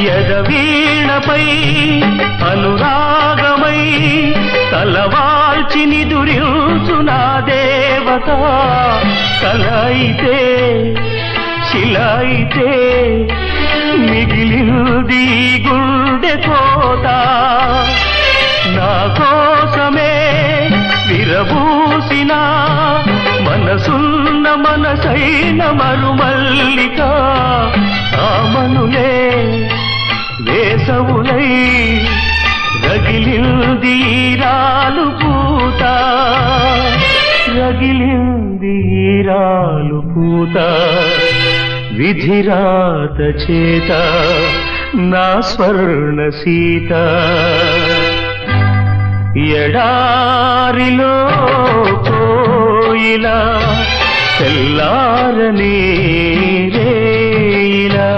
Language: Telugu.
యదవీణపై అనురాగమై తలవాల్చి నిదురించు నా దేవత కల అయితే శిల అయితే మిగిలింది గుండె కోట నా కోసమే విరబూసిన మనసున్న మనసైన మరుమల్లిక ఆమనులే వేసవులై రగిలింది రాలు పూత రగిలింది రాలు పూత విధిరాత చేత నా స్వర్ణ సీత ఎడారిలో కోయిలా తెల్లారని రేయిలా